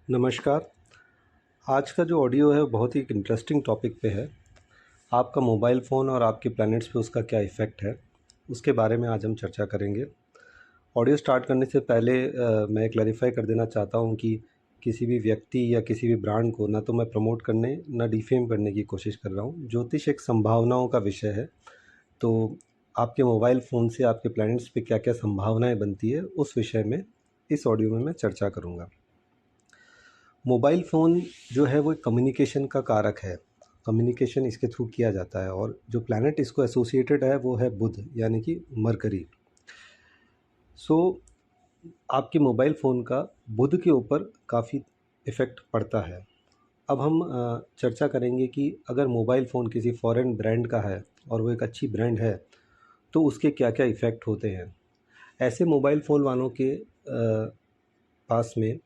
नमस्कार। आज का जो ऑडियो है वो बहुत ही एक इंटरेस्टिंग टॉपिक पे है। आपका मोबाइल फ़ोन और आपके प्लैनेट्स पे उसका क्या इफ़ेक्ट है, उसके बारे में आज हम चर्चा करेंगे। ऑडियो स्टार्ट करने से पहले मैं क्लैरिफ़ाई कर देना चाहता हूँ कि किसी भी व्यक्ति या किसी भी ब्रांड को ना तो मैं प्रमोट करने ना डिफ़ेम करने की कोशिश कर रहा हूँ। ज्योतिष एक संभावनाओं का विषय है, तो आपके मोबाइल फ़ोन से आपके प्लैनेट्स पे क्या-क्या संभावनाएँ बनती है, उस विषय में इस ऑडियो में मैं चर्चा करूँगा। मोबाइल फ़ोन जो है वो एक कम्युनिकेशन का कारक है। कम्युनिकेशन इसके थ्रू किया जाता है और जो प्लैनेट इसको एसोसिएटेड है वो है बुध यानी कि मरकरी। सो आपके मोबाइल फ़ोन का बुध के ऊपर काफ़ी इफ़ेक्ट पड़ता है। अब हम चर्चा करेंगे कि अगर मोबाइल फ़ोन किसी फ़ॉरेन ब्रांड का है और वो एक अच्छी ब्रांड है, तो उसके क्या-क्या इफ़ेक्ट होते हैं। ऐसे मोबाइल फ़ोन वालों के पास में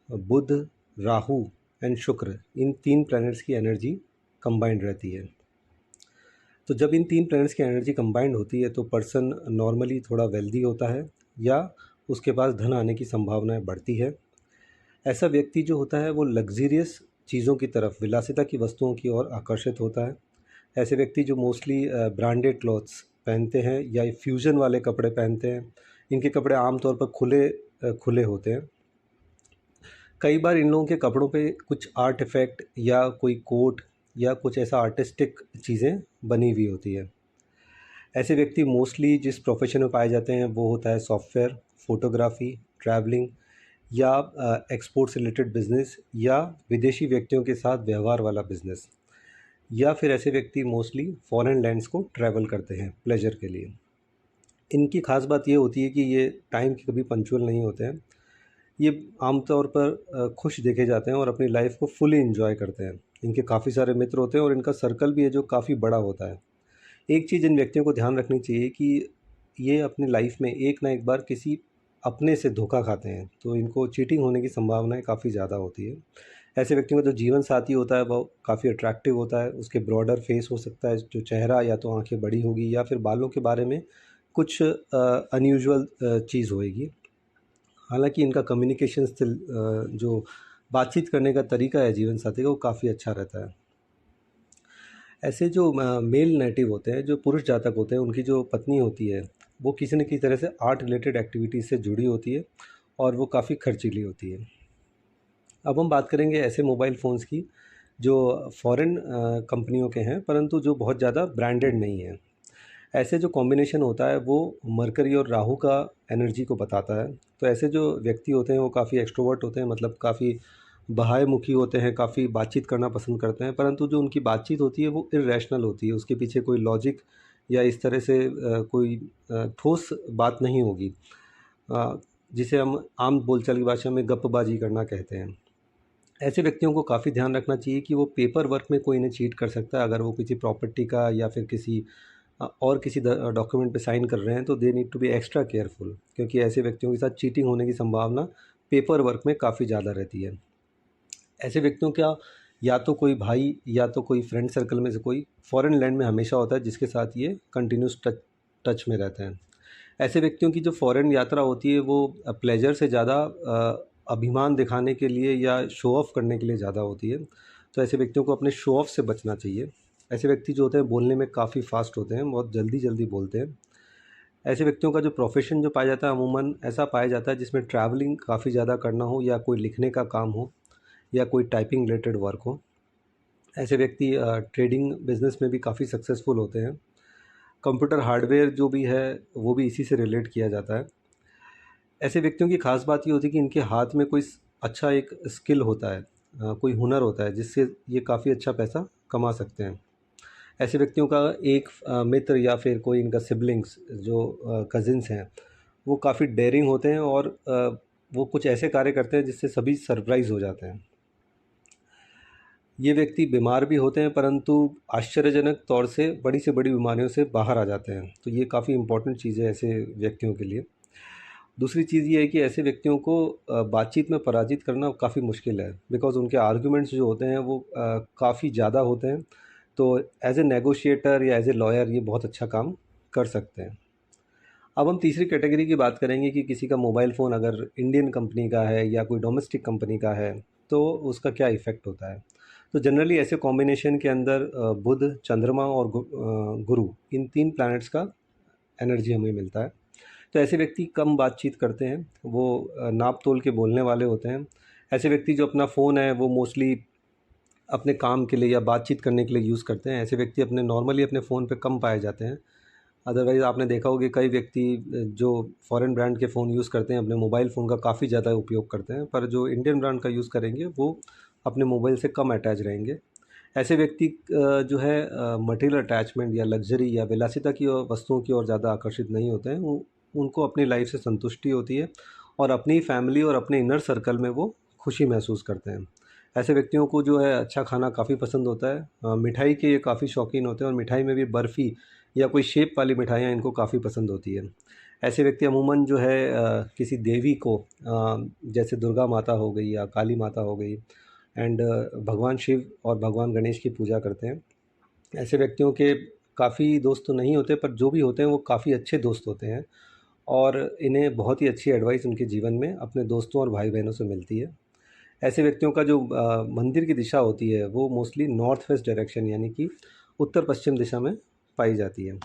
बुध, राहु एंड शुक्र, इन 3 प्लैनेट्स की एनर्जी कंबाइंड रहती है। तो जब इन 3 प्लैनेट्स की एनर्जी कंबाइंड होती है तो पर्सन नॉर्मली थोड़ा वेल्दी होता है या उसके पास धन आने की संभावनाएं बढ़ती है। ऐसा व्यक्ति जो होता है वो लग्ज़रियस चीज़ों की तरफ, विलासिता की वस्तुओं की ओर आकर्षित होता है। ऐसे व्यक्ति जो मोस्टली ब्रांडेड क्लॉथ्स पहनते हैं या फ्यूज़न वाले कपड़े पहनते हैं, इनके कपड़े आमतौर पर खुले होते हैं। कई बार इन लोगों के कपड़ों पे कुछ आर्ट इफ़ेक्ट या कोई कोट या कुछ ऐसा आर्टिस्टिक चीज़ें बनी हुई होती है। ऐसे व्यक्ति मोस्टली जिस प्रोफेशन में पाए जाते हैं वो होता है सॉफ्टवेयर, फ़ोटोग्राफ़ी, ट्रैवलिंग या एक्सपोर्ट से रिलेटेड बिज़नेस या विदेशी व्यक्तियों के साथ व्यवहार वाला बिज़नेस, या फिर ऐसे व्यक्ति मोस्टली फॉरेन लैंड्स को ट्रैवल करते हैं प्लेजर के लिए। इनकी ख़ास बात ये होती है कि ये टाइम के कभी पंक्चुअल नहीं होते हैं। ये आमतौर पर खुश देखे जाते हैं और अपनी लाइफ को फुली एंजॉय करते हैं। इनके काफ़ी सारे मित्र होते हैं और इनका सर्कल भी है जो काफ़ी बड़ा होता है। एक चीज़ इन व्यक्तियों को ध्यान रखनी चाहिए कि ये अपनी लाइफ में एक ना एक बार किसी अपने से धोखा खाते हैं, तो इनको चीटिंग होने की संभावनाएं काफ़ी ज़्यादा होती है। ऐसे व्यक्तियों का जो जीवन साथी होता है वो काफ़ी अट्रैक्टिव होता है। उसके ब्रॉडर फेस हो सकता है, जो चेहरा या तो आंखें बड़ी होगी या फिर बालों के बारे में कुछ अनयूजुअल चीज़ होएगी। हालाँकि इनका कम्युनिकेशन स्किल, जो बातचीत करने का तरीका है जीवन साथी का, वो काफ़ी अच्छा रहता है। ऐसे जो मेल नेटिव होते हैं, जो पुरुष जातक होते हैं, उनकी जो पत्नी होती है वो किसी न किसी तरह से आर्ट रिलेटेड एक्टिविटीज़ से जुड़ी होती है और वो काफ़ी खर्चीली होती है। अब हम बात करेंगे ऐसे मोबाइल फ़ोन्स की जो फ़ॉरेन कंपनियों के हैं परंतु जो बहुत ज़्यादा ब्रांडेड नहीं हैं। ऐसे जो कॉम्बिनेशन होता है वो मरकरी और राहु का एनर्जी को बताता है। तो ऐसे जो व्यक्ति होते हैं वो काफ़ी एक्सट्रोवर्ट होते हैं, मतलब काफ़ी बाह्यमुखी होते हैं, काफ़ी बातचीत करना पसंद करते हैं, परंतु जो उनकी बातचीत होती है वो इर्रेशनल होती है। उसके पीछे कोई लॉजिक या इस तरह से कोई ठोस बात नहीं होगी, अ, जिसे हम आम बोलचाल की भाषा में गप्पबाजी करना कहते हैं। ऐसे व्यक्तियों को काफ़ी ध्यान रखना चाहिए कि वो पेपर वर्क में कोई इन्हें चीट कर सकता है। अगर वो किसी प्रॉपर्टी का या फिर किसी और किसी डॉक्यूमेंट पे साइन कर रहे हैं तो they need to be extra careful, क्योंकि ऐसे व्यक्तियों के साथ चीटिंग होने की संभावना पेपर वर्क में काफ़ी ज़्यादा रहती है। ऐसे व्यक्तियों का या तो कोई भाई या तो कोई फ्रेंड सर्कल में से कोई फॉरेन लैंड में हमेशा होता है जिसके साथ ये कंटिन्यूस टच में रहते हैं। ऐसे व्यक्तियों की जो फॉरेन यात्रा होती है वो प्लेजर से ज़्यादा अभिमान दिखाने के लिए या शो ऑफ़ करने के लिए ज़्यादा होती है। तो ऐसे व्यक्तियों को अपने शो ऑफ़ से बचना चाहिए। ऐसे व्यक्ति जो होते हैं बोलने में काफ़ी फ़ास्ट होते हैं, बहुत जल्दी-जल्दी बोलते हैं। ऐसे व्यक्तियों का जो प्रोफ़ेशन जो पाया जाता है अमूमन ऐसा पाया जाता है जिसमें ट्रैवलिंग काफ़ी ज़्यादा करना हो या कोई लिखने का काम हो या कोई टाइपिंग रिलेटेड वर्क हो। ऐसे व्यक्ति ट्रेडिंग बिज़नेस में भी काफ़ी सक्सेसफुल होते हैं। कंप्यूटर हार्डवेयर जो भी है वो भी इसी से रिलेट किया जाता है। ऐसे व्यक्तियों की ख़ास बात ये होती है कि इनके हाथ में कोई अच्छा एक स्किल होता है, कोई हुनर होता है जिससे ये काफ़ी अच्छा पैसा कमा सकते हैं। ऐसे व्यक्तियों का एक मित्र या फिर कोई इनका सिबलिंग्स जो कज़िन्स हैं वो काफ़ी डेयरिंग होते हैं और वो कुछ ऐसे कार्य करते हैं जिससे सभी सरप्राइज़ हो जाते हैं। ये व्यक्ति बीमार भी होते हैं परंतु आश्चर्यजनक तौर से बड़ी बीमारियों से बाहर आ जाते हैं। तो ये काफ़ी इम्पोर्टेंट चीज़ है ऐसे व्यक्तियों के लिए। दूसरी चीज़ ये है कि ऐसे व्यक्तियों को बातचीत में पराजित करना काफ़ी मुश्किल है, बिकॉज़ उनके आर्ग्यूमेंट्स जो होते हैं वो काफ़ी ज़्यादा होते हैं। तो एज़ ए नेगोशिएटर या एज़ ए लॉयर ये बहुत अच्छा काम कर सकते हैं। अब हम तीसरी कैटेगरी की बात करेंगे कि किसी का मोबाइल फ़ोन अगर इंडियन कंपनी का है या कोई डोमेस्टिक कंपनी का है, तो उसका क्या इफ़ेक्ट होता है। तो जनरली ऐसे कॉम्बिनेशन के अंदर बुध, चंद्रमा और गुरु, इन 3 प्लैनेट्स का एनर्जी हमें मिलता है। तो ऐसे व्यक्ति कम बातचीत करते हैं, वो नाप-तोल के बोलने वाले होते हैं। ऐसे व्यक्ति जो अपना फ़ोन है वो मोस्टली अपने काम के लिए या बातचीत करने के लिए यूज़ करते हैं। ऐसे व्यक्ति नॉर्मली अपने फ़ोन पे कम पाए जाते हैं। अदरवाइज़ आपने देखा होगा कि कई व्यक्ति जो फ़ॉरेन ब्रांड के फ़ोन यूज़ करते हैं, अपने मोबाइल फ़ोन का काफ़ी ज़्यादा उपयोग करते हैं, पर जो इंडियन ब्रांड का यूज़ करेंगे वो अपने मोबाइल से कम अटैच रहेंगे। ऐसे व्यक्ति जो है मटेरियल अटैचमेंट या लग्ज़री या विलासिता की वस्तुओं की ओर ज़्यादा आकर्षित नहीं होते हैं। उनको अपनी लाइफ़ से संतुष्टि होती है और अपनी फ़ैमिली और अपने इनर सर्कल में वो खुशी महसूस करते हैं। ऐसे व्यक्तियों को जो है अच्छा खाना काफ़ी पसंद होता है। मिठाई के ये काफ़ी शौकीन होते हैं और मिठाई में भी बर्फ़ी या कोई शेप वाली मिठाइयाँ इनको काफ़ी पसंद होती है। ऐसे व्यक्ति अमूमन जो है किसी देवी को जैसे दुर्गा माता हो गई या काली माता हो गई एंड भगवान शिव और भगवान गणेश की पूजा करते हैं। ऐसे व्यक्तियों के काफ़ी दोस्त तो नहीं होते, पर जो भी होते हैं वो काफ़ी अच्छे दोस्त होते हैं और इन्हें बहुत ही अच्छी एडवाइस उनके जीवन में अपने दोस्तों और भाई-बहनों से मिलती है। ऐसे व्यक्तियों का जो मंदिर की दिशा होती है वो मोस्टली नॉर्थ वेस्ट डायरेक्शन यानी कि उत्तर-पश्चिम दिशा में पाई जाती है।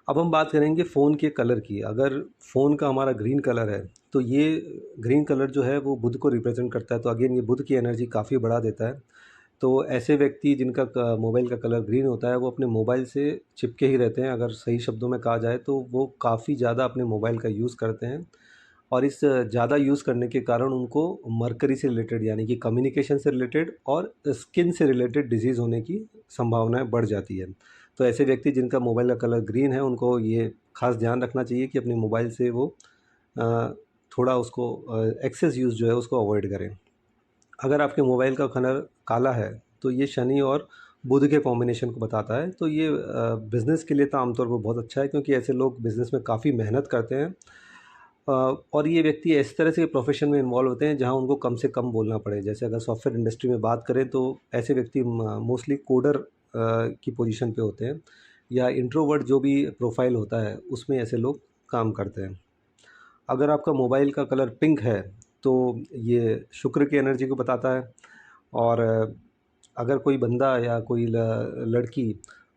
अब हम बात करेंगे फ़ोन के कलर की। अगर फ़ोन का हमारा ग्रीन कलर है, तो ये ग्रीन कलर जो है वो बुध को रिप्रेज़ेंट करता है, तो अगेन ये बुध की एनर्जी काफ़ी बढ़ा देता है। तो ऐसे व्यक्ति जिनका मोबाइल का कलर ग्रीन होता है, वो अपने मोबाइल से चिपके ही रहते हैं। अगर सही शब्दों में कहा जाए तो वो काफ़ी ज़्यादा अपने मोबाइल का यूज़ करते हैं और इस ज़्यादा यूज़ करने के कारण उनको मरकरी से रिलेटेड यानी कि कम्युनिकेशन से रिलेटेड और स्किन से रिलेटेड डिजीज़ होने की संभावनाएँ बढ़ जाती है। तो ऐसे व्यक्ति जिनका मोबाइल का कलर ग्रीन है, उनको ये ख़ास ध्यान रखना चाहिए कि अपने मोबाइल से वो अ, थोड़ा उसको एक्सेस यूज़ जो है उसको अवॉइड करें। अगर आपके मोबाइल का कलर काला है, तो ये शनि और बुध के कॉम्बिनेशन को बताता है। तो ये बिज़नेस के लिए तो आमतौर पर बहुत अच्छा है, क्योंकि ऐसे लोग बिज़नेस में काफ़ी मेहनत करते हैं और ये व्यक्ति इस तरह से प्रोफ़ेशन में इन्वॉल्व होते हैं जहाँ उनको कम से कम बोलना पड़े। जैसे अगर सॉफ्टवेयर इंडस्ट्री में बात करें तो ऐसे व्यक्ति मोस्टली कोडर की पोजीशन पे होते हैं या इंट्रोवर्ट जो भी प्रोफ़ाइल होता है उसमें ऐसे लोग काम करते हैं। अगर आपका मोबाइल का कलर पिंक है, तो ये शुक्र की एनर्जी को बताता है और अगर कोई बंदा या कोई लड़की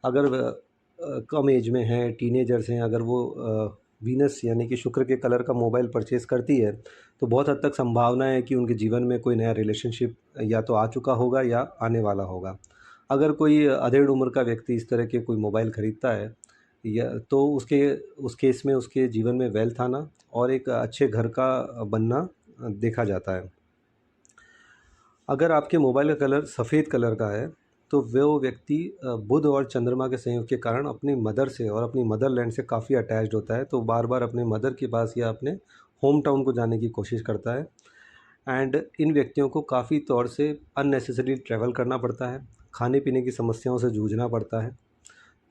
अगर कम एज में है, टीनेजर्स हैं, अगर वो वीनस यानी कि शुक्र के कलर का मोबाइल परचेज़ करती है, तो बहुत हद तक संभावना है कि उनके जीवन में कोई नया रिलेशनशिप या तो आ चुका होगा या आने वाला होगा। अगर कोई अधेड़ उम्र का व्यक्ति इस तरह के कोई मोबाइल खरीदता है या तो उसके उस केस में उसके जीवन में वेल्थ आना और एक अच्छे घर का बनना देखा जाता है। अगर आपके मोबाइल का कलर सफ़ेद कलर का है, तो वो व्यक्ति बुध और चंद्रमा के संयोग के कारण अपनी मदर से और अपनी मदरलैंड से काफ़ी अटैच्ड होता है, तो बार-बार अपने मदर के पास या अपने होम टाउन को जाने की कोशिश करता है। एंड इन व्यक्तियों को काफ़ी तौर से अननेसेसरी ट्रैवल करना पड़ता है, खाने-पीने की समस्याओं से जूझना पड़ता है।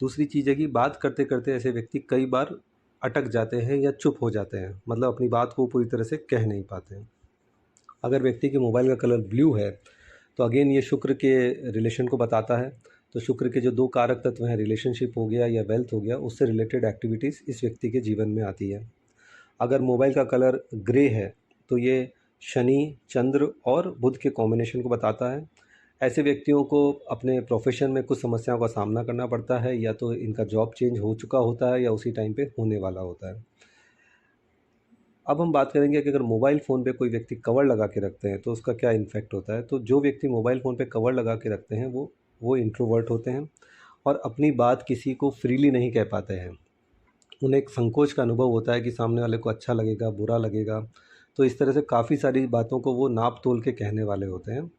दूसरी चीज़ है कि बात करते-करते ऐसे व्यक्ति कई बार अटक जाते हैं या चुप हो जाते हैं, मतलब अपनी बात को पूरी तरह से कह नहीं पाते हैं। अगर व्यक्ति के मोबाइल का कलर ब्लू है, तो अगेन ये शुक्र के रिलेशन को बताता है। तो शुक्र के जो 2 कारक तत्व हैं, रिलेशनशिप हो गया या वेल्थ हो गया, उससे रिलेटेड एक्टिविटीज़ इस व्यक्ति के जीवन में आती है। अगर मोबाइल का कलर ग्रे है, तो ये शनि, चंद्र और बुध के कॉम्बिनेशन को बताता है। ऐसे व्यक्तियों को अपने प्रोफ़ेशन में कुछ समस्याओं का सामना करना पड़ता है, या तो इनका जॉब चेंज हो चुका होता है या उसी टाइम पे होने वाला होता है। अब हम बात करेंगे कि अगर मोबाइल फ़ोन पे कोई व्यक्ति कवर लगा के रखते हैं, तो उसका क्या इम्पैक्ट होता है। तो जो व्यक्ति मोबाइल फ़ोन पे कवर लगा के रखते हैं, वो इंट्रोवर्ट होते हैं और अपनी बात किसी को फ्रीली नहीं कह पाते हैं। उन्हें एक संकोच का अनुभव होता है कि सामने वाले को अच्छा लगेगा, बुरा लगेगा। तो इस तरह से काफ़ी सारी बातों को वो नाप-तोल के कहने वाले होते हैं।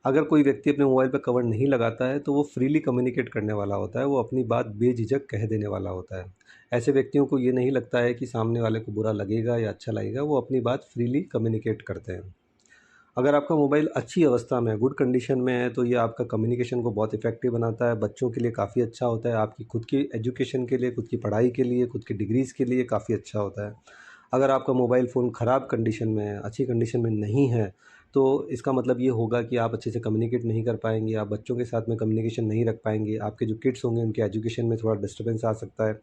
अगर कोई व्यक्ति अपने मोबाइल पे कवर नहीं लगाता है, तो वो फ्रीली कम्युनिकेट करने वाला होता है, वो अपनी बात बेझिझक कह देने वाला होता है। ऐसे व्यक्तियों को ये नहीं लगता है कि सामने वाले को बुरा लगेगा या अच्छा लगेगा, वो अपनी बात फ्रीली कम्युनिकेट करते हैं। अगर आपका मोबाइल अच्छी अवस्था में है, गुड कंडीशन में है, तो ये आपका कम्युनिकेशन को बहुत इफ़ेक्टिव बनाता है, बच्चों के लिए काफ़ी अच्छा होता है, आपकी खुद की एजुकेशन के लिए, खुद की पढ़ाई के लिए, खुद की डिग्रीज़ के लिए काफ़ी अच्छा होता है। अगर आपका मोबाइल फ़ोन ख़राब कंडीशन में है, अच्छी कंडीशन में नहीं है, तो इसका मतलब ये होगा कि आप अच्छे से कम्युनिकेट नहीं कर पाएँगे, आप बच्चों के साथ में कम्युनिकेशन नहीं रख पाएँगे, आपके जो किड्स होंगे उनके एजुकेशन में थोड़ा डिस्टर्बेंस आ सकता है।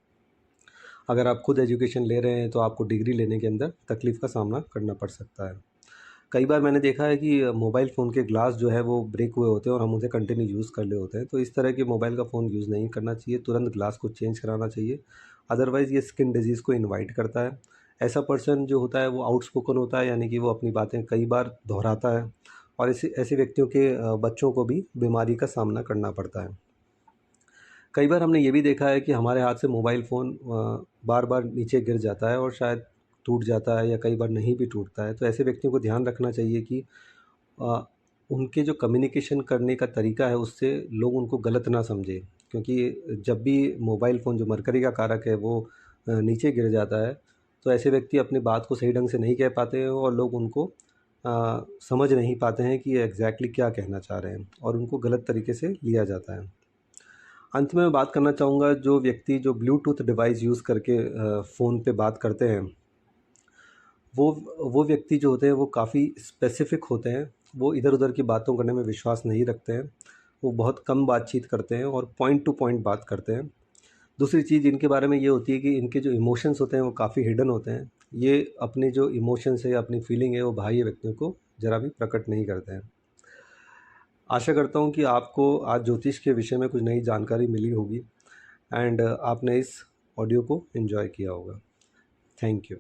अगर आप खुद एजुकेशन ले रहे हैं तो आपको डिग्री लेने के अंदर तकलीफ़ का सामना करना पड़ सकता है। कई बार मैंने देखा है कि मोबाइल फ़ोन के ग्लास जो है वो ब्रेक हुए होते हैं और हम उसे कंटिन्यू यूज़ कर रहे होते हैं, तो इस तरह के मोबाइल का फ़ोन यूज़ नहीं करना चाहिए, तुरंत ग्लास को चेंज कराना चाहिए। अदरवाइज़ ये स्किन डिजीज़ को इनवाइट करता है। ऐसा पर्सन जो होता है वो आउटस्पोकन होता है, यानी कि वो अपनी बातें कई बार दोहराता है और ऐसे ऐसे व्यक्तियों के बच्चों को भी बीमारी का सामना करना पड़ता है। कई बार हमने ये भी देखा है कि हमारे हाथ से मोबाइल फ़ोन बार-बार नीचे गिर जाता है और शायद टूट जाता है या कई बार नहीं भी टूटता है। तो ऐसे व्यक्तियों को ध्यान रखना चाहिए कि अ, उनके जो कम्युनिकेशन करने का तरीका है उससे लोग उनको गलत ना समझें, क्योंकि जब भी मोबाइल फ़ोन जो मरकरी का कारक है वो नीचे गिर जाता है, तो ऐसे व्यक्ति अपनी बात को सही ढंग से नहीं कह पाते हैं और लोग उनको समझ नहीं पाते हैं कि ये एग्ज़ैक्टली क्या कहना चाह रहे हैं और उनको गलत तरीके से लिया जाता है। अंत में मैं बात करना चाहूँगा, जो व्यक्ति जो ब्लूटूथ डिवाइस यूज़ करके फ़ोन पे बात करते हैं, वो वो व्यक्ति जो होते हैं वो काफ़ी स्पेसिफ़िक होते हैं। वो इधर-उधर की बातों करने में विश्वास नहीं रखते हैं। वो बहुत कम बातचीत करते हैं और पॉइंट टू पॉइंट बात करते हैं। दूसरी चीज़ इनके बारे में ये होती है कि इनके जो इमोशंस होते हैं वो काफ़ी हिडन होते हैं। ये अपने जो इमोशंस है या अपनी फीलिंग है वो बाह्य व्यक्तियों को ज़रा भी प्रकट नहीं करते हैं। आशा करता हूँ कि आपको आज ज्योतिष के विषय में कुछ नई जानकारी मिली होगी एंड आपने इस ऑडियो को एन्जॉय किया होगा। Thank you.